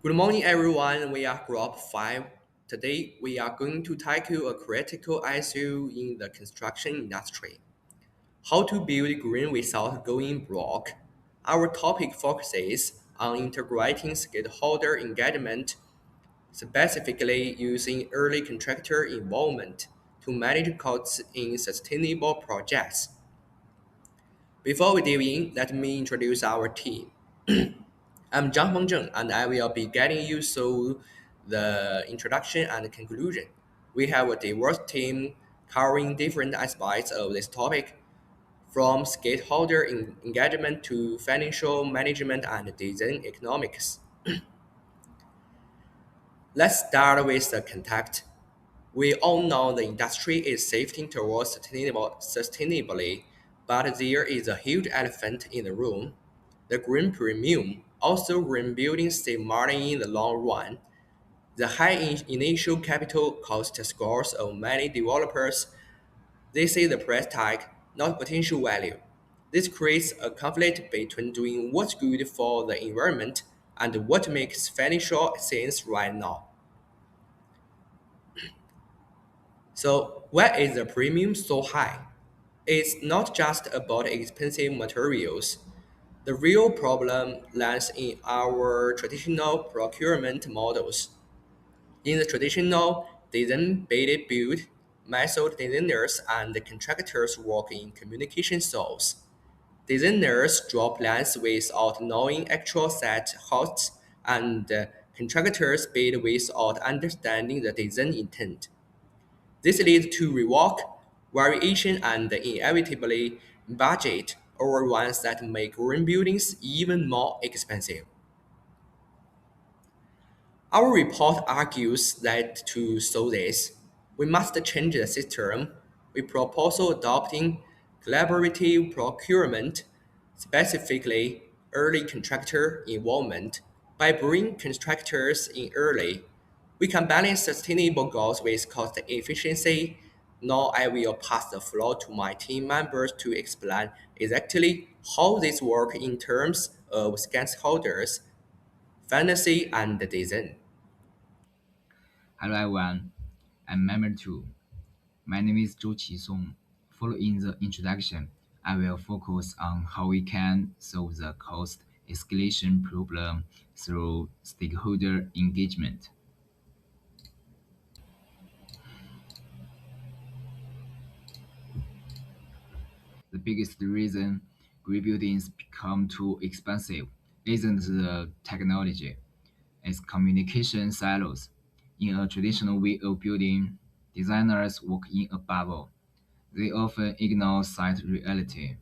Good morning, everyone. We are Group 5. Today, we are going to tackle a critical issue in the construction industry how to build green without going broke. Our topic focuses on integrating stakeholder engagement, specifically using early contractor involvement to manage costs in sustainable projects. Before we dive in, let me introduce our team. I'm Zhang Fengzheng, and I will be guiding you through the introduction and conclusion. We have a diverse team covering different aspects of this topic, from stakeholder engagement to financial management and design economics. Let's start with the context. We all know the industry is shifting towards sustainability, but there is a huge elephant in the room. The green premium. Also, green buildings save money in the long run. The high initial capital cost scores of many developers, they see the price tag, not potential value. This creates a conflict between doing what's good for the environment and what makes financial sense right now. So, why is the premium so high? It's not just about expensive materials. The real problem lies in our traditional procurement models. In the traditional design build, method designers and contractors work in communication cells. Designers draw plans without knowing actual site costs, and contractors bid without understanding the design intent. This leads to rework, variation, and inevitably budget overruns that make green buildings even more expensive. Our report argues that to solve this, we must change the system. We propose adopting collaborative procurement, specifically early contractor involvement. By bringing contractors in early, we can balance sustainable goals with cost efficiency. Now I will pass the floor to my team members to explain exactly how this works in terms of stakeholders, fantasy, and design. Hello everyone, I'm member 2. My name is Zhou Qisong. Following the introduction, I will focus on how we can solve the cost escalation problem through stakeholder engagement. The biggest reason green buildings become too expensive isn't the technology, it's communication silos. In a traditional way of building, designers work in a bubble. They often ignore site reality,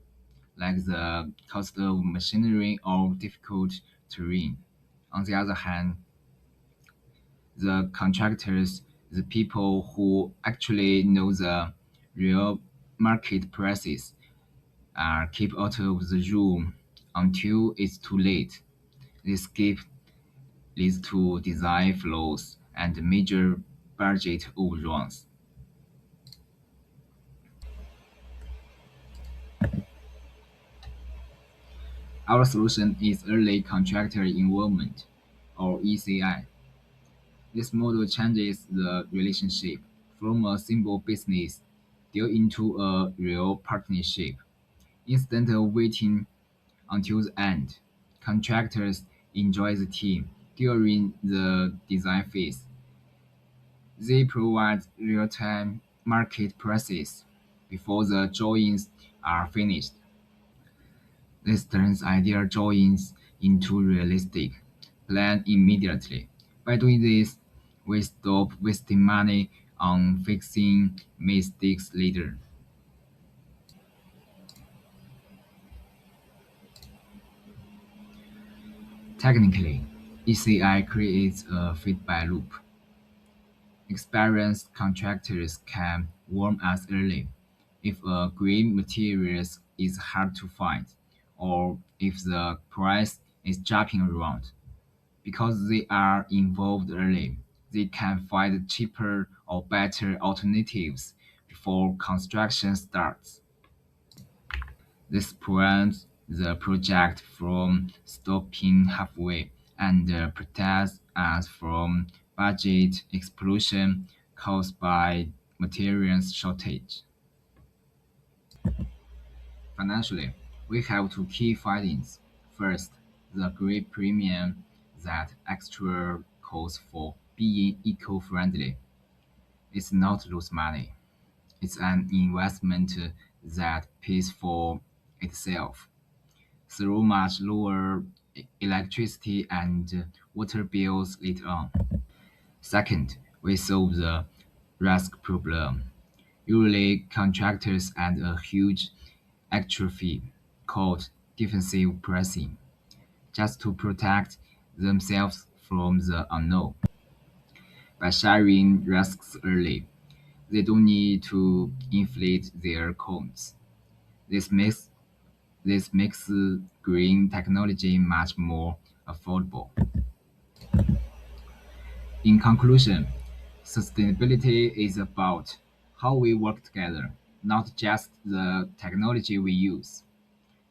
like the cost of machinery or difficult terrain. On the other hand, the contractors, the people who actually know the real market prices, keep out of the room until it's too late. This gap leads to design flaws and major budget overruns. Our solution is early contractor involvement, or ECI. This model changes the relationship from a simple business deal into a real partnership. Instead of waiting until the end, contractors enjoy the team during the design phase. They provide real-time market prices before the drawings are finished. This turns ideal drawings into realistic plan immediately. By doing this, we stop wasting money on fixing mistakes later. Technically, ECI creates a feedback loop. Experienced contractors can warn us early if a green material is hard to find or if the price is jumping around. Because they are involved early, they can find cheaper or better alternatives before construction starts. This prevents the project from stopping halfway and protects as from budget explosion caused by materials shortage. Financially, we have two key findings. First, the great premium that extra cost for being eco-friendly is not lose money. It's an investment that pays for itself through much lower electricity and water bills later on. Second, we solve the risk problem. Usually, contractors add a huge extra fee called defensive pricing just to protect themselves from the unknown. By sharing risks early, they don't need to inflate their costs. This makes this makes green technology much more affordable. In conclusion, sustainability is about how we work together, not just the technology we use.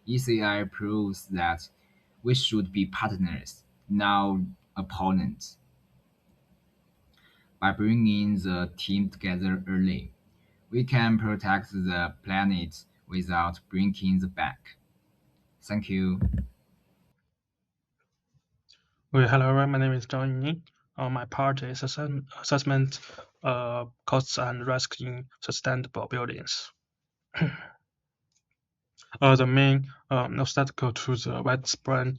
ECI proves that we should be partners, not opponents. By bringing the team together early, we can protect the planet without breaking the bank. Thank you. Well, hello, everyone. My name is Zhang Ying. My part is assessment costs and risk in sustainable buildings. The main obstacle to the widespread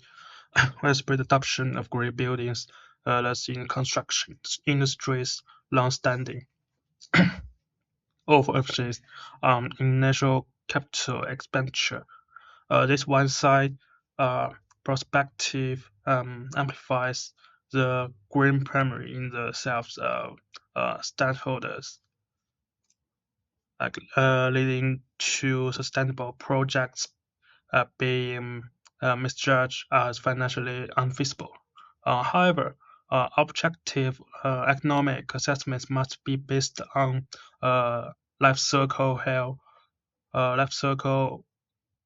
adoption of green buildings lies in construction industry's long-standing overemphasis on initial capital expenditure. This one-side perspective amplifies the green primary in the self stakeholders, leading to sustainable projects being misjudged as financially unfeasible. However, objective economic assessments must be based on life cycle health, life cycle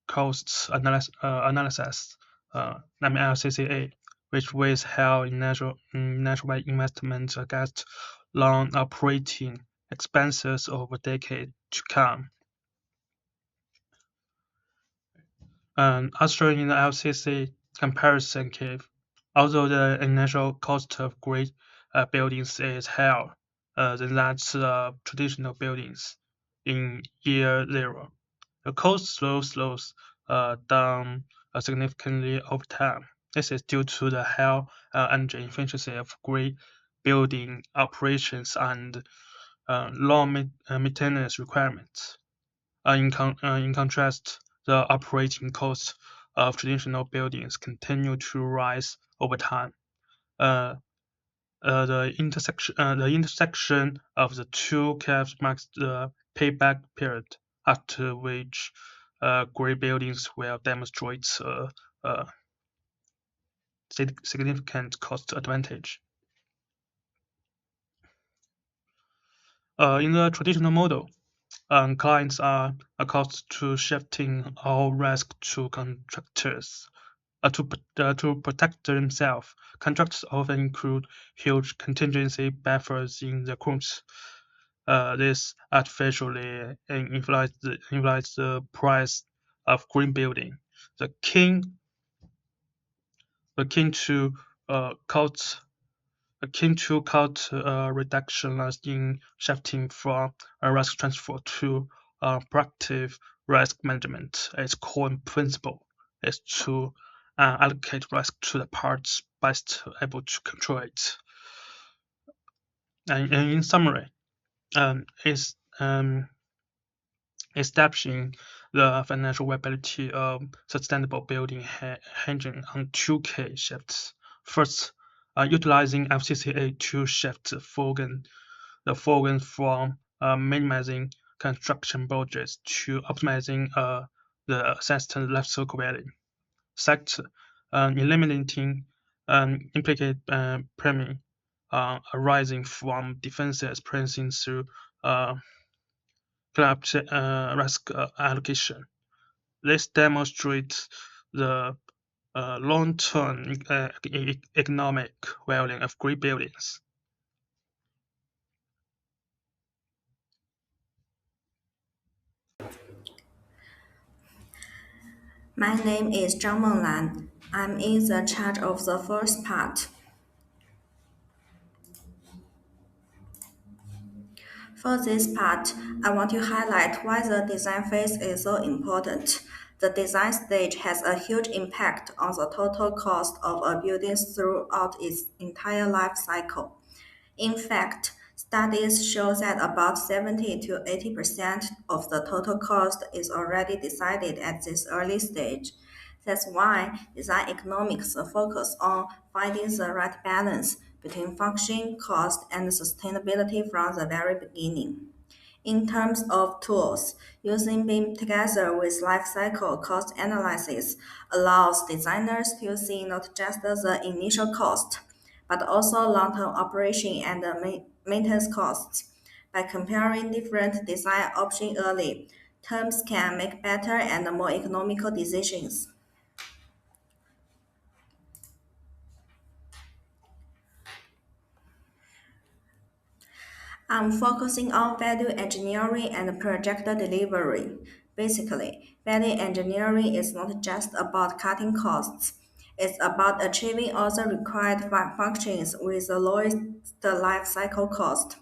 costs analysis, LCCA, which weighs health in natural investment against long operating expenses over decades to come. As shown in the LCC comparison curve, although the initial cost of great buildings is higher than that of traditional buildings in year zero, the cost slows down significantly over time. This is due to the high energy efficiency of great building operations and low maintenance requirements. In contrast, the operating costs of traditional buildings continue to rise over time. Uh, the intersection of the two curves marks the payback period, after which grey buildings will demonstrate a significant cost advantage. In the traditional model, clients are accustomed to shifting all risk to contractors. To protect themselves, contracts often include huge contingency buffers in the quotes. This artificially inflates the price of green building. The key, akin to cost reduction lies in shifting from risk transfer to proactive risk management. Its core principle is to allocate risk to the parts best able to control it. And in summary, is establishing the financial viability of sustainable building hinging on two key shifts. First, utilizing FCCA to shift the focus from minimizing construction budgets to optimizing the assessed life cycle value. Second, eliminating implicate premium arising from defenses pricing through risk allocation. This demonstrates the long-term economic value of green buildings. My name is Zhang Menglan. I'm in the charge of the first part. For this part, I want to highlight why the design phase is so important. The design stage has a huge impact on the total cost of a building throughout its entire life cycle. In fact, studies show that about 70 to 80% of the total cost is already decided at this early stage. That's why design economics focus on finding the right balance between function, cost, and sustainability from the very beginning. In terms of tools, using BIM together with lifecycle cost analysis allows designers to see not just the initial cost, but also long-term operation and maintenance costs. By comparing different design options early, teams can make better and more economical decisions. I'm focusing on value engineering and project delivery. Basically, value engineering is not just about cutting costs. It's about achieving all the required functions with the lowest life cycle cost.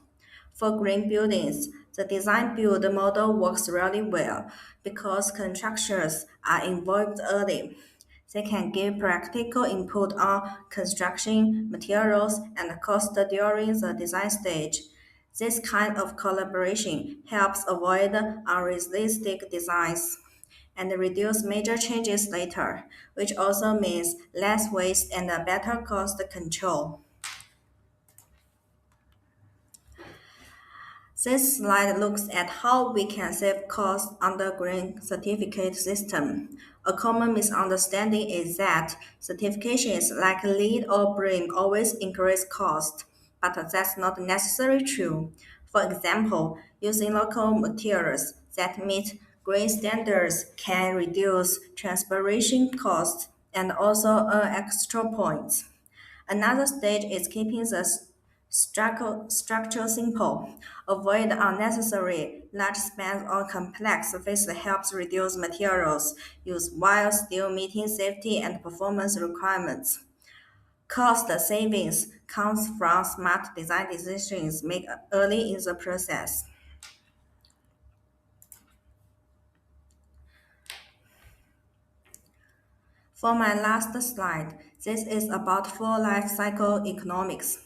For green buildings, the design build model works really well because contractors are involved early. They can give practical input on construction, materials, and cost during the design stage. This kind of collaboration helps avoid unrealistic designs and reduce major changes later, which also means less waste and a better cost control. This slide looks at how we can save costs under green certificate system. A common misunderstanding is that certifications like LEED or BREEAM always increase cost, but that's not necessarily true. For example, using local materials that meet green standards can reduce transportation costs and also earn extra points. Another stage is keeping the structure simple. Avoid unnecessary large spans or complex this helps reduce materials use while still meeting safety and performance requirements. Cost savings comes from smart design decisions made early in the process. For my last slide, this is about full life cycle economics.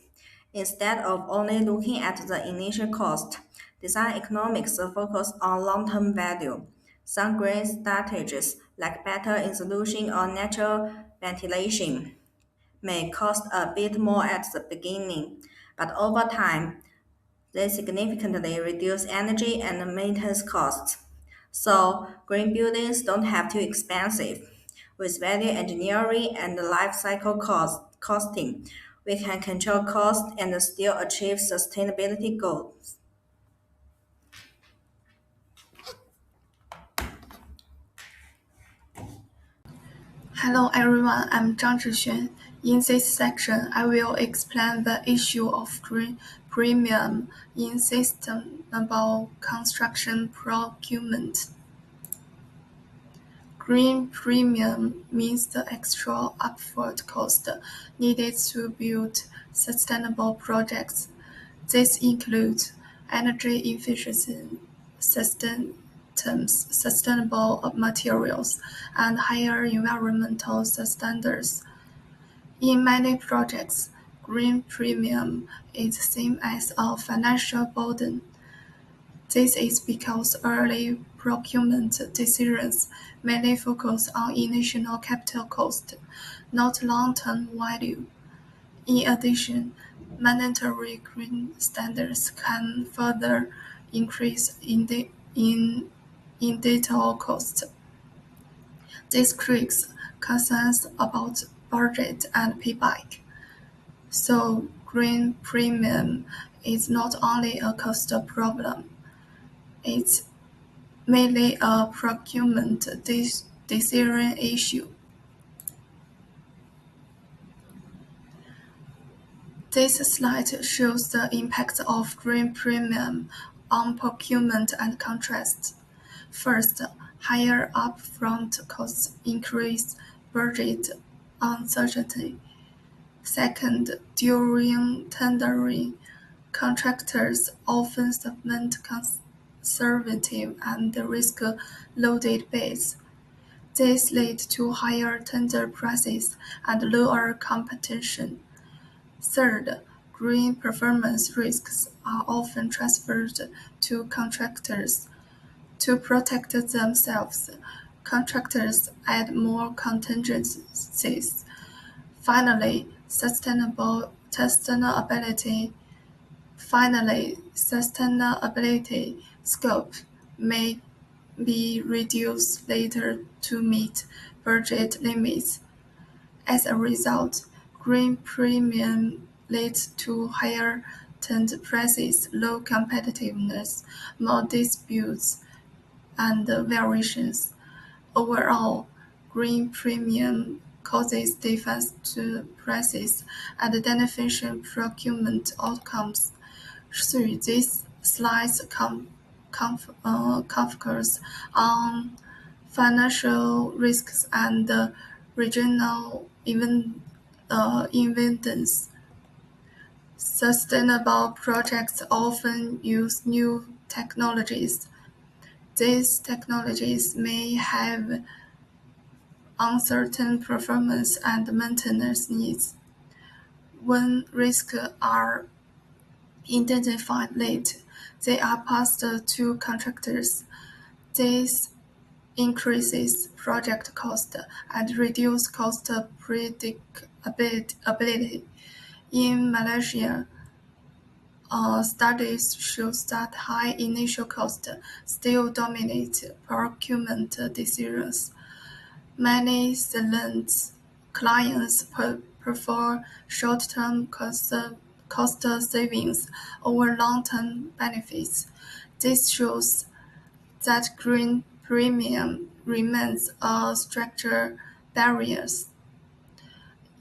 Instead of only looking at the initial cost, design economics focus on long-term value. Some green strategies, like better insulation or natural ventilation, may cost a bit more at the beginning, but over time, they significantly reduce energy and maintenance costs. So green buildings don't have to be expensive. With value engineering and life cycle costing, we can control cost and still achieve sustainability goals. Hello everyone, I'm Zhang Zhixuan. In this section, I will explain the issue of green premium in sustainable construction procurement. Green premium means the extra upfront cost needed to build sustainable projects. This includes energy efficiency systems, sustainable materials, and higher environmental standards. In many projects, green premium is seen as a financial burden. This is because early procurement decisions mainly focus on initial capital cost, not long-term value. In addition, mandatory green standards can further increase in detail costs. This creates concerns about budget and payback. So green premium is not only a cost problem, it's mainly a procurement decision issue. This slide shows the impact of green premium on procurement and contracts. First, higher upfront costs increase budget uncertainty. Second, during tendering, contractors often submit conservative and risk-loaded bids. This leads to higher tender prices and lower competition. Third, green performance risks are often transferred to contractors. To protect themselves, contractors add more contingencies. Finally, sustainability scope may be reduced later to meet budget limits. As a result, green premium leads to higher tender prices, low competitiveness, more disputes, and variations. Overall, green premium causes different prices and inefficient procurement outcomes. Through these slides focus on financial risks and regional events. Sustainable projects often use new technologies. These technologies may have uncertain performance and maintenance needs. When risks are identified late, they are passed to contractors. This increases project cost and reduces cost predictability. In Malaysia, studies show that high initial costs still dominate procurement decisions. Many clients prefer short-term cost savings over long-term benefits. This shows that green premium remains a structural barrier.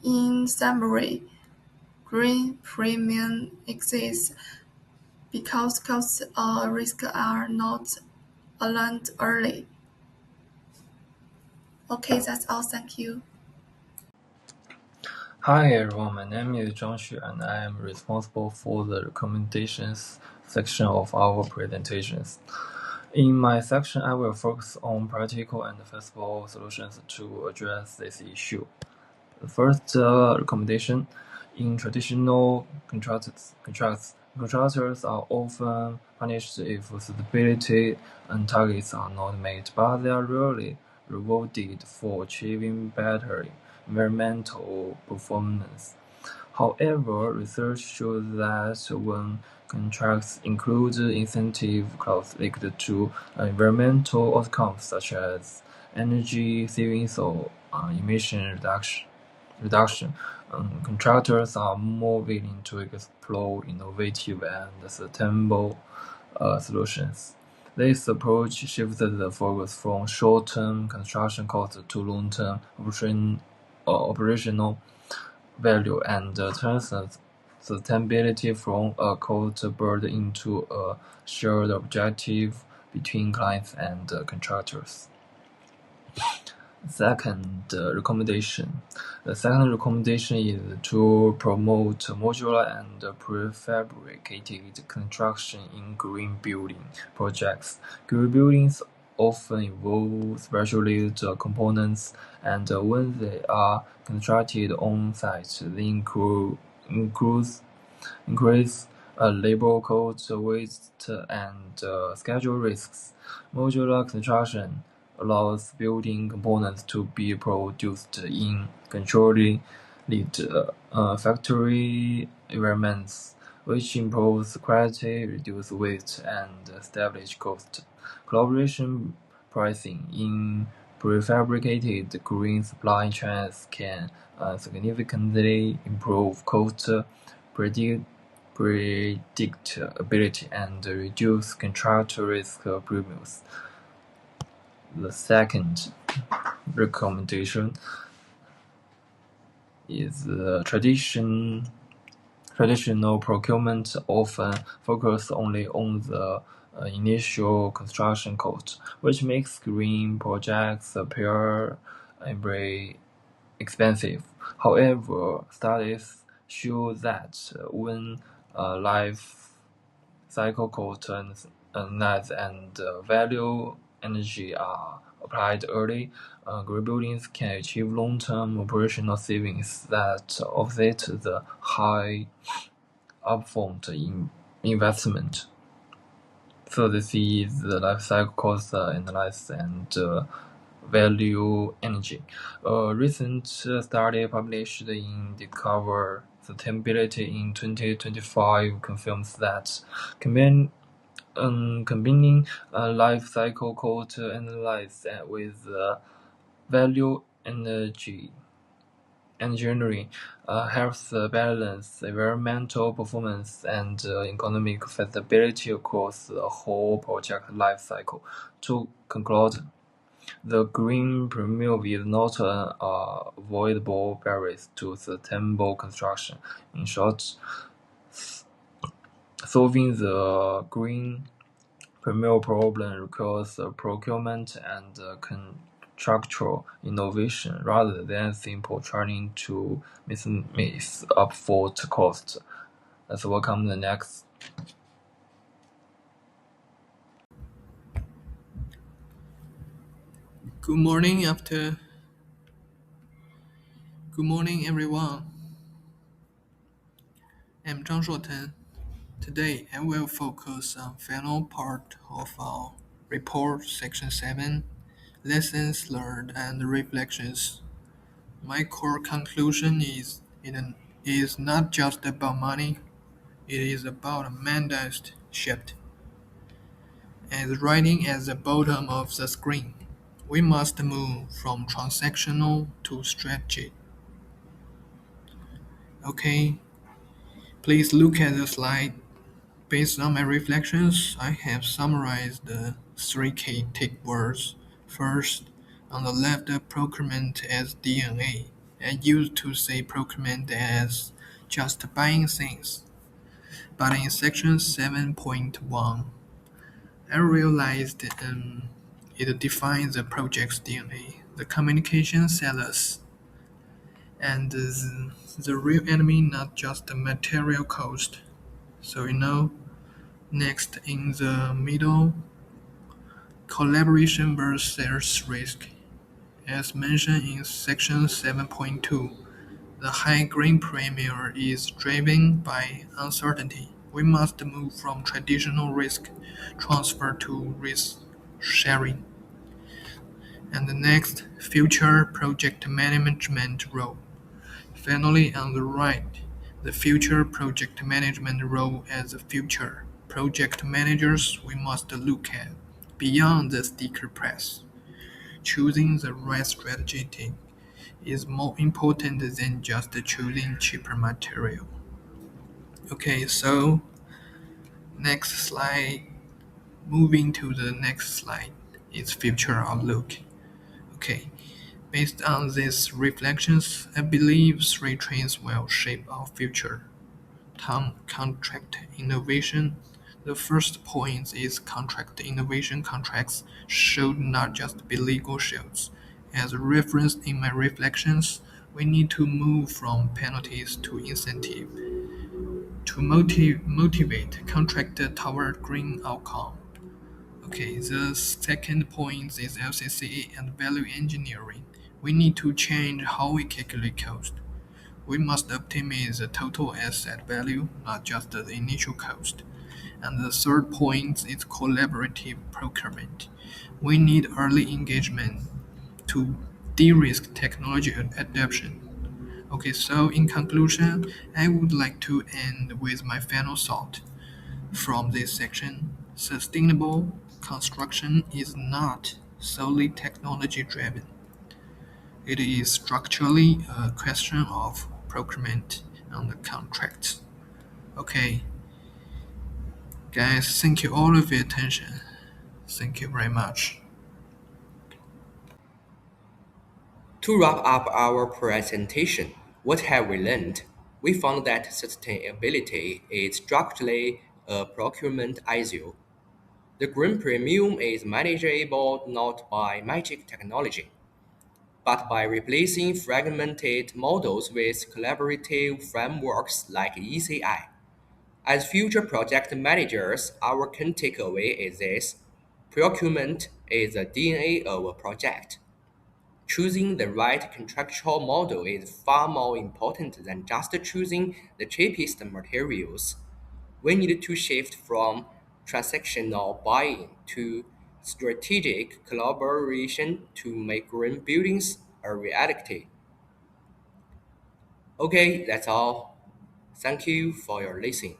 In summary, green premium exists because cost risks are not learned early. Okay, that's all. Thank you. Hi everyone, my name is Zhang Xu and I am responsible for the recommendations section of our presentations. In my section, I will focus on practical and feasible solutions to address this issue. The first recommendation: in traditional contracts, contractors are often punished if sustainability and targets are not met, but they are rarely rewarded for achieving better environmental performance. However, research shows that when contracts include incentive clauses linked to environmental outcomes such as energy savings or emission reduction, contractors are more willing to explore innovative and sustainable solutions. This approach shifts the focus from short-term construction costs to long-term operational value and turns sustainability from a cost burden into a shared objective between clients and contractors. Second recommendation. The second recommendation is to promote modular and prefabricated construction in green building projects. Green buildings often involve specialized components, and when they are constructed on-site, they increase labor costs, waste, and schedule risks. Modular construction allows building components to be produced in controlled factory environments, which improves quality, reduces waste, and establish cost. Collaboration pricing in prefabricated green supply chains can significantly improve cost predictability and reduce contractor risk premiums. The second recommendation is traditional Traditional procurement often focus only on the initial construction cost, which makes green projects appear very expensive. However, studies show that when life cycle cost analysis and value energy are applied early, green buildings can achieve long-term operational savings that offset the high upfront investment. So this is the life cycle cost analysis and value energy. A recent study published in Discover Sustainability in 2025 confirms that combining life cycle cost analysis with value energy engineering helps balance environmental performance and economic feasibility across the whole project life cycle. To conclude, the green premium is not an avoidable barrier to sustainable construction. In short, solving the green premium problem requires procurement and contractual innovation rather than simple trying to minimize upfront costs. Let's welcome the next. Good morning Good morning everyone. I'm Zhang Shuoten. Today I will focus on final part of our report section 7, lessons learned and reflections. My core conclusion is it is not just about money, it is about a mandate shift. As writing at the bottom of the screen, we must move from transactional to strategy. Okay, please look at the slide. Based on my reflections, I have summarized the three key takeaways. First, on the left, procurement as DNA. I used to say procurement as just buying things, but in section 7.1, I realized it defines the project's DNA, the communication sellers, and the real enemy, not just the material cost. So next in the middle, collaboration versus risk. As mentioned in section 7.2, the high green premium is driven by uncertainty. We must move from traditional risk transfer to risk sharing. And the next, future project management role. Finally, on the right, the future project management role as a future project managers we must look at beyond the sticker press. Choosing the right strategy is more important than just choosing cheaper material. Okay, so next slide. Moving to the next slide is future outlook. Okay, based on these reflections, I believe three trends will shape our future. Contract innovation. The first point is contract innovation. Contracts should not just be legal shields. As referenced in my reflections, we need to move from penalties to incentive to motivate contractor toward green outcome. Okay, the second point is LCCA and value engineering. We need to change how we calculate cost. We must optimize the total asset value, not just the initial cost. And the third point is collaborative procurement. We need early engagement to de-risk technology adoption. Okay, so in conclusion, I would like to end with my final thought from this section. Sustainable construction is not solely technology driven. It is structurally a question of procurement and the contracts. Okay, guys, thank you all of your attention. Thank you very much. To wrap up our presentation, what have we learned? we found that sustainability is structurally a procurement issue. The green premium is manageable not by magic technology, but by replacing fragmented models with collaborative frameworks like ECI. As future project managers, our key takeaway is this: procurement is the DNA of a project. Choosing the right contractual model is far more important than just choosing the cheapest materials. We need to shift from transactional buying to strategic collaboration to make green buildings a reality. Okay, that's all. Thank you for your listening.